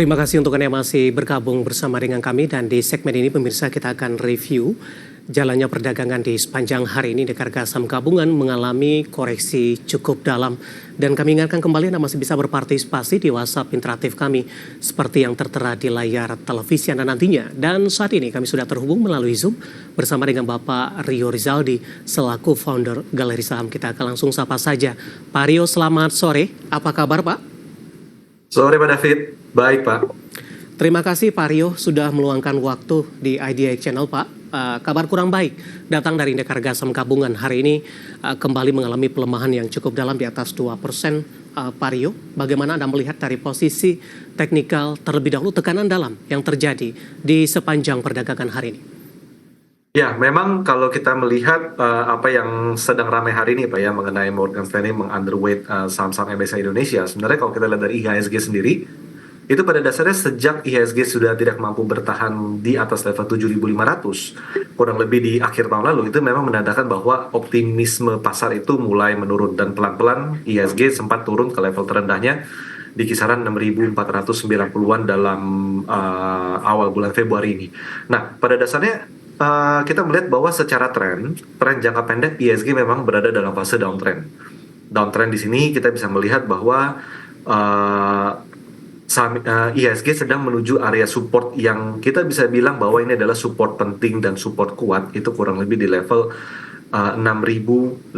Terima kasih untuk Anda yang masih bergabung bersama dengan kami, dan di segmen ini pemirsa kita akan review jalannya perdagangan di sepanjang hari ini. Harga saham gabungan mengalami koreksi cukup dalam, dan kami ingatkan kembali Anda masih bisa berpartisipasi di WhatsApp interaktif kami seperti yang tertera di layar televisi Anda nantinya. Dan saat ini kami sudah terhubung melalui Zoom bersama dengan Bapak Rio Rizaldi selaku founder Galeri Saham. Kita akan langsung sapa saja. Pak Rio, selamat sore. Apa kabar Pak? Sore Pak David, baik Pak. Terima kasih Pak Rio sudah meluangkan waktu di IDX Channel Pak. Kabar kurang baik datang dari indeks harga saham gabungan hari ini kembali mengalami pelemahan yang cukup dalam di atas 2%. Pak Rio, bagaimana Anda melihat dari posisi teknikal terlebih dahulu tekanan dalam yang terjadi di sepanjang perdagangan hari ini? Ya, memang kalau kita melihat apa yang sedang ramai hari ini Pak ya, mengenai Morgan Stanley meng-underweight saham-saham MSCI Indonesia. Sebenarnya kalau kita lihat dari IHSG sendiri, itu pada dasarnya sejak IHSG sudah tidak mampu bertahan di atas level 7.500 kurang lebih di akhir tahun lalu, itu memang menandakan bahwa optimisme pasar itu mulai menurun, dan pelan-pelan IHSG sempat turun ke level terendahnya di kisaran 6.490-an dalam awal bulan Februari ini. Nah, pada dasarnya kita melihat bahwa secara tren jangka pendek IHSG memang berada dalam fase downtrend. Downtrend di sini kita bisa melihat bahwa IHSG sedang menuju area support yang kita bisa bilang bahwa ini adalah support penting dan support kuat, itu kurang lebih di level 6.550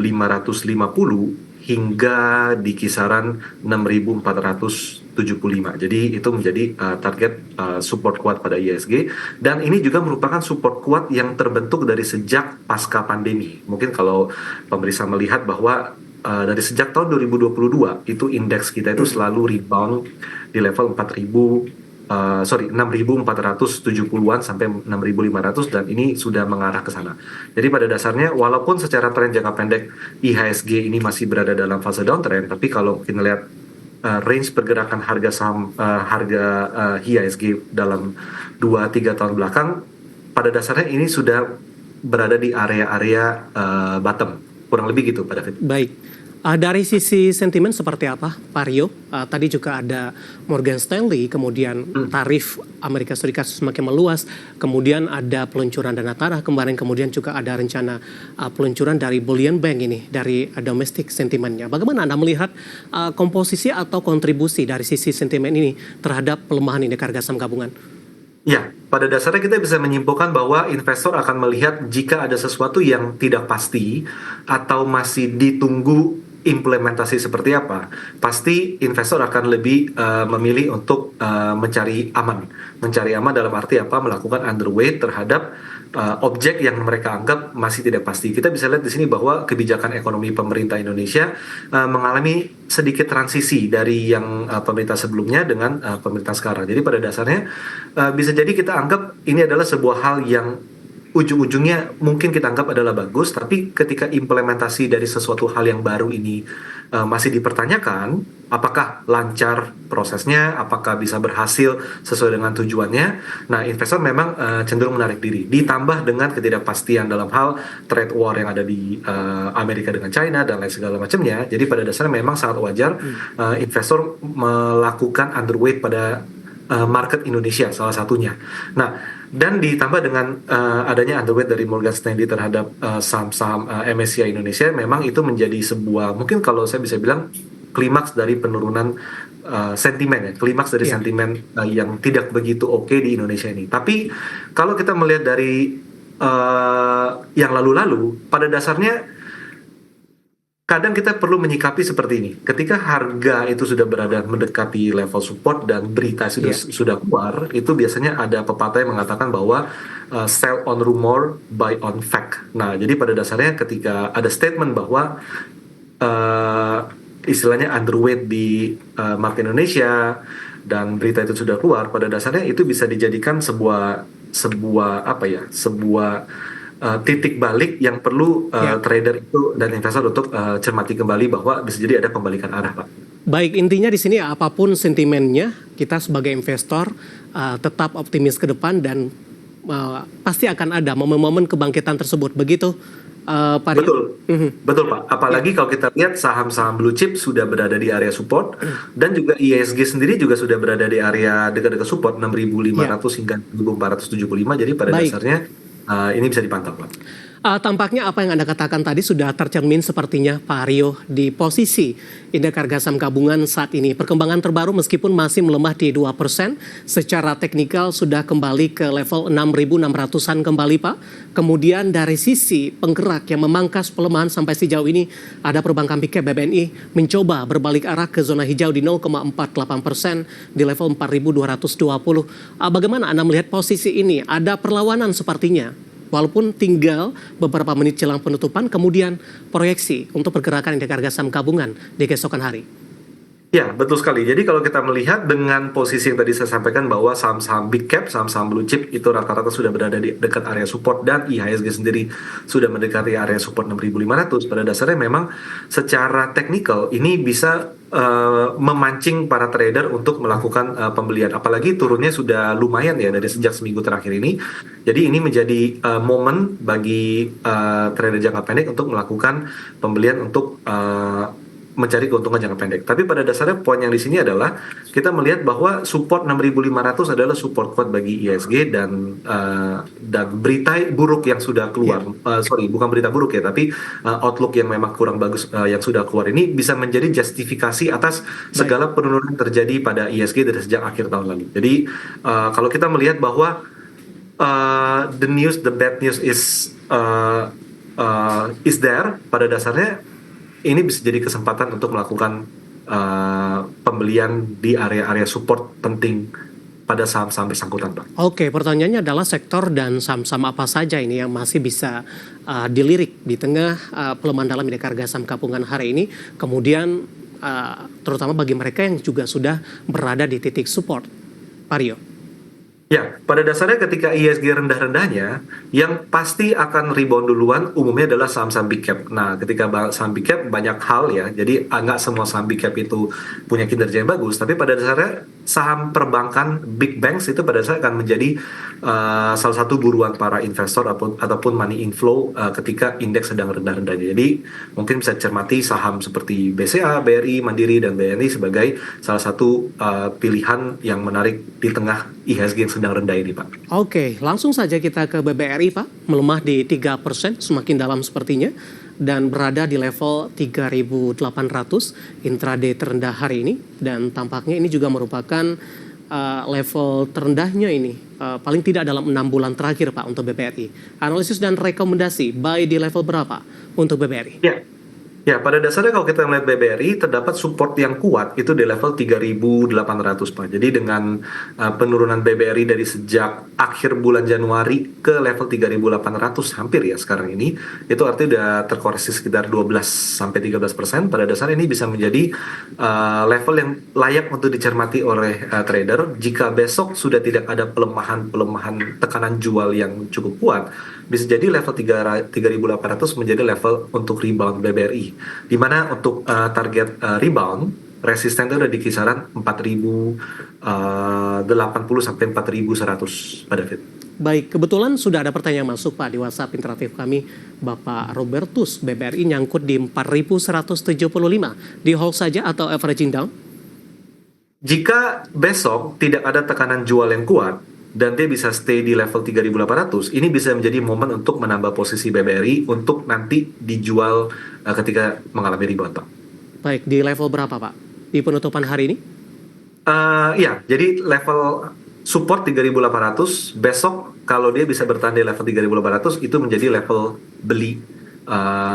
hingga di kisaran 6.475. Jadi itu menjadi target support kuat pada IHSG, dan ini juga merupakan support kuat yang terbentuk dari sejak pasca pandemi. Mungkin kalau pemirsa melihat bahwa dari sejak tahun 2022 itu indeks kita itu selalu rebound di level 6.470-an sampai 6.500, dan ini sudah mengarah ke sana. Jadi pada dasarnya walaupun secara tren jangka pendek IHSG ini masih berada dalam fase downtrend, tapi kalau kita lihat range pergerakan harga saham IHSG dalam 2-3 tahun belakang, pada dasarnya ini sudah berada di area-area bottom, kurang lebih gitu Pak David. Baik. Dari sisi sentimen seperti apa, Pak Rio? Tadi juga ada Morgan Stanley, kemudian tarif Amerika Serikat semakin meluas, kemudian ada peluncuran dana tarah kemarin, kemudian juga ada rencana peluncuran dari Bullion Bank ini, dari domestic sentimennya. Bagaimana Anda melihat komposisi atau kontribusi dari sisi sentimen ini terhadap pelemahan indeks harga saham gabungan? Ya, pada dasarnya kita bisa menyimpulkan bahwa investor akan melihat jika ada sesuatu yang tidak pasti atau masih ditunggu implementasi seperti apa, pasti investor akan lebih memilih untuk mencari aman dalam arti apa, melakukan underweight terhadap objek yang mereka anggap masih tidak pasti. Kita bisa lihat di sini bahwa kebijakan ekonomi pemerintah Indonesia mengalami sedikit transisi dari yang pemerintah sebelumnya dengan pemerintah sekarang. Jadi pada dasarnya bisa jadi kita anggap ini adalah sebuah hal yang ujung-ujungnya mungkin kita anggap adalah bagus, tapi ketika implementasi dari sesuatu hal yang baru ini masih dipertanyakan, apakah lancar prosesnya, apakah bisa berhasil sesuai dengan tujuannya. Nah, investor memang cenderung menarik diri. Ditambah dengan ketidakpastian dalam hal trade war yang ada di Amerika dengan China dan lain segala macamnya. Jadi pada dasarnya memang sangat wajar investor melakukan underweight pada market Indonesia salah satunya. Nah, dan ditambah dengan adanya underweight dari Morgan Stanley terhadap saham-saham MSCI Indonesia, memang itu menjadi sebuah, mungkin kalau saya bisa bilang, klimaks dari penurunan sentimen ya, klimaks dari sentimen yang tidak begitu oke di Indonesia ini. Tapi kalau kita melihat dari yang lalu-lalu, pada dasarnya kadang kita perlu menyikapi seperti ini. Ketika harga itu sudah berada mendekati level support dan berita sudah keluar, itu biasanya ada pepatah yang mengatakan bahwa sell on rumor, buy on fact. Nah, jadi pada dasarnya ketika ada statement bahwa istilahnya underweight di market Indonesia dan berita itu sudah keluar, pada dasarnya itu bisa dijadikan sebuah titik balik yang perlu trader itu dan investor untuk cermati kembali bahwa bisa jadi ada pembalikan arah, Pak. Baik, intinya di sini apapun sentimennya, kita sebagai investor tetap optimis ke depan dan pasti akan ada momen-momen kebangkitan tersebut. Begitu Pak Rio? Betul, betul Pak. Apalagi kalau kita lihat saham-saham blue chip sudah berada di area support dan juga IHSG sendiri juga sudah berada di area dekat-dekat support Ya, 6.500 hingga 6.475. Jadi pada baik. dasarnya ini bisa dipantau Pak. Tampaknya apa yang Anda katakan tadi sudah tercermin sepertinya Pak Rio di posisi indeks harga saham gabungan saat ini. Perkembangan terbaru meskipun masih melemah di 2%, secara teknikal sudah kembali ke level 6.600-an kembali Pak. Kemudian dari sisi penggerak yang memangkas pelemahan sampai sejauh ini ada perbankan big cap BBNI mencoba berbalik arah ke zona hijau di 0,48% di level 4.220. Bagaimana Anda melihat posisi ini? Ada perlawanan sepertinya. Walaupun tinggal beberapa menit jelang penutupan, kemudian proyeksi untuk pergerakan indeks harga saham gabungan di keesokan hari. Ya, betul sekali. Jadi kalau kita melihat dengan posisi yang tadi saya sampaikan bahwa saham-saham big cap, saham-saham blue chip itu rata-rata sudah berada di dekat area support dan IHSG sendiri sudah mendekati area support 6.500. Pada dasarnya memang secara teknikal ini bisa memancing para trader untuk melakukan pembelian. Apalagi turunnya sudah lumayan ya dari sejak seminggu terakhir ini. Jadi ini menjadi momen bagi trader jangka pendek untuk melakukan pembelian untuk mencari keuntungan jangka pendek. Tapi pada dasarnya poin yang di sini adalah kita melihat bahwa support 6.500 adalah support kuat bagi ISG dan berita buruk yang sudah keluar. Sorry, bukan berita buruk ya, tapi outlook yang memang kurang bagus yang sudah keluar ini bisa menjadi justifikasi atas segala penurunan terjadi pada ISG dari sejak akhir tahun lalu. Jadi kalau kita melihat bahwa the bad news is there, pada dasarnya ini bisa jadi kesempatan untuk melakukan pembelian di area-area support penting pada saham-saham bersangkutan, Pak. Oke, pertanyaannya adalah sektor dan saham-saham apa saja ini yang masih bisa dilirik di tengah pelemahan dalam indeks harga saham gabungan hari ini, kemudian terutama bagi mereka yang juga sudah berada di titik support. Pak Rio. Ya, pada dasarnya ketika ISG rendah-rendahnya, yang pasti akan rebound duluan umumnya adalah saham-saham big cap. Nah, ketika saham big cap banyak hal ya, jadi nggak semua saham big cap itu punya kinerja yang bagus, tapi pada dasarnya saham perbankan big banks itu pada dasarnya akan menjadi salah satu buruan para investor ataupun money inflow ketika indeks sedang rendah-rendahnya. Jadi mungkin bisa cermati saham seperti BCA, BRI, Mandiri, dan BNI sebagai salah satu pilihan yang menarik di tengah IHSG yang sedang rendah ini, Pak. Oke, langsung saja kita ke BBRI, Pak. Melemah di 3%, semakin dalam sepertinya. Dan berada di level 3.800 intraday terendah hari ini. Dan tampaknya ini juga merupakan level terendahnya ini. Paling tidak dalam 6 bulan terakhir, Pak, untuk BBRI. Analisis dan rekomendasi, buy di level berapa untuk BBRI? Ya, pada dasarnya kalau kita melihat BBRI, terdapat support yang kuat itu di level 3.800, Pak. Jadi dengan penurunan BBRI dari sejak akhir bulan Januari ke level 3.800 hampir ya sekarang ini, itu artinya udah terkoreksi sekitar 12-13%. Pada dasarnya ini bisa menjadi level yang layak untuk dicermati oleh trader. Jika besok sudah tidak ada pelemahan tekanan jual yang cukup kuat, bisa jadi level 3.800 menjadi level untuk rebound BBRI. Di mana untuk target rebound resisten itu ada di kisaran 4.080 sampai 4.100 pada David. Baik, kebetulan sudah ada pertanyaan masuk Pak di WhatsApp interaktif kami. Bapak Robertus, BBRI nyangkut di 4.175. Di hold saja atau averaging down? Jika besok tidak ada tekanan jual yang kuat dan dia bisa stay di level 3.800, ini bisa menjadi momen untuk menambah posisi BBRI untuk nanti dijual ketika mengalami rebound, Pak. Baik, di level berapa Pak? Di penutupan hari ini? Ya, jadi level support 3.800, besok kalau dia bisa bertahan di level 3.800 itu menjadi level beli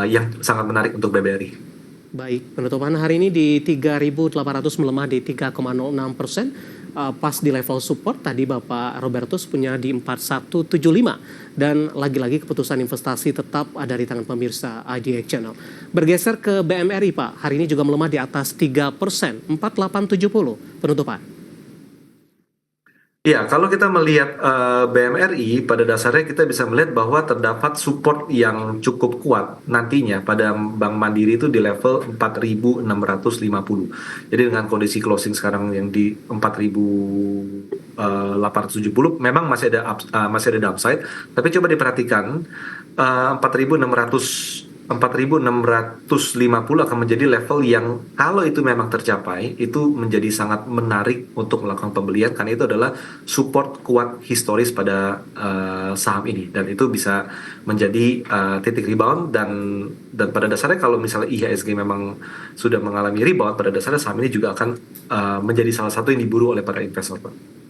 yang sangat menarik untuk BBRI. Baik, penutupan hari ini di 3.800 melemah di 3,06%. Pas di level support tadi Bapak Robertus punya di 4175 dan lagi-lagi keputusan investasi tetap ada di tangan pemirsa IDX Channel. Bergeser ke BMRI Pak, hari ini juga melemah di atas 3%, 4870 penutupan. Ya, kalau kita melihat BMRI, pada dasarnya kita bisa melihat bahwa terdapat support yang cukup kuat nantinya pada Bank Mandiri itu di level 4.650. Jadi dengan kondisi closing sekarang yang di 4.870, memang masih ada downside. Tapi coba diperhatikan 4.650 akan menjadi level yang kalau itu memang tercapai itu menjadi sangat menarik untuk melakukan pembelian karena itu adalah support kuat historis pada saham ini dan itu bisa menjadi titik rebound dan pada dasarnya kalau misalnya IHSG memang sudah mengalami rebound pada dasarnya saham ini juga akan menjadi salah satu yang diburu oleh para investor, Pak.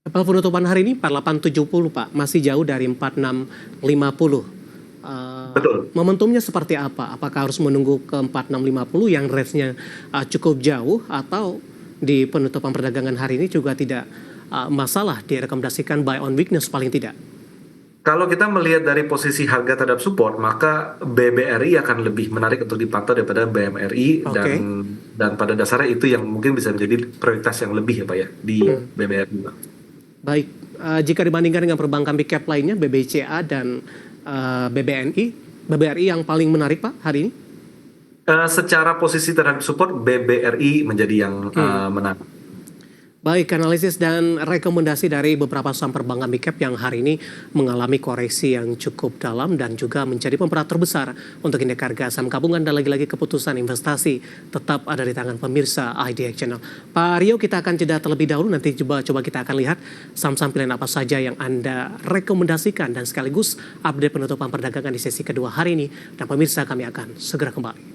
Level penutupan hari ini 4870 Pak, masih jauh dari 4650. Betul. Momentumnya seperti apa? Apakah harus menunggu ke 4650 yang range-nya cukup jauh atau di penutupan perdagangan hari ini juga tidak masalah direkomendasikan buy on weakness paling tidak? Kalau kita melihat dari posisi harga terhadap support, maka BBRI akan lebih menarik untuk dipantau daripada BMRI Oke. dan pada dasarnya itu yang mungkin bisa menjadi prioritas yang lebih ya Pak ya di BBRI, Pak. Baik, jika dibandingkan dengan perbankan big cap lainnya BBCA dan BBRI yang paling menarik Pak hari ini? Secara posisi terhadap support, BBRI menjadi yang menarik. Baik, analisis dan rekomendasi dari beberapa saham perbankan big cap yang hari ini mengalami koreksi yang cukup dalam dan juga menjadi pemerat terbesar untuk indeks harga saham gabungan dan lagi-lagi keputusan investasi tetap ada di tangan pemirsa IDX Channel. Pak Rio, kita akan jeda terlebih dahulu, nanti coba kita akan lihat saham-saham pilihan apa saja yang Anda rekomendasikan dan sekaligus update penutupan perdagangan di sesi kedua hari ini dan pemirsa kami akan segera kembali.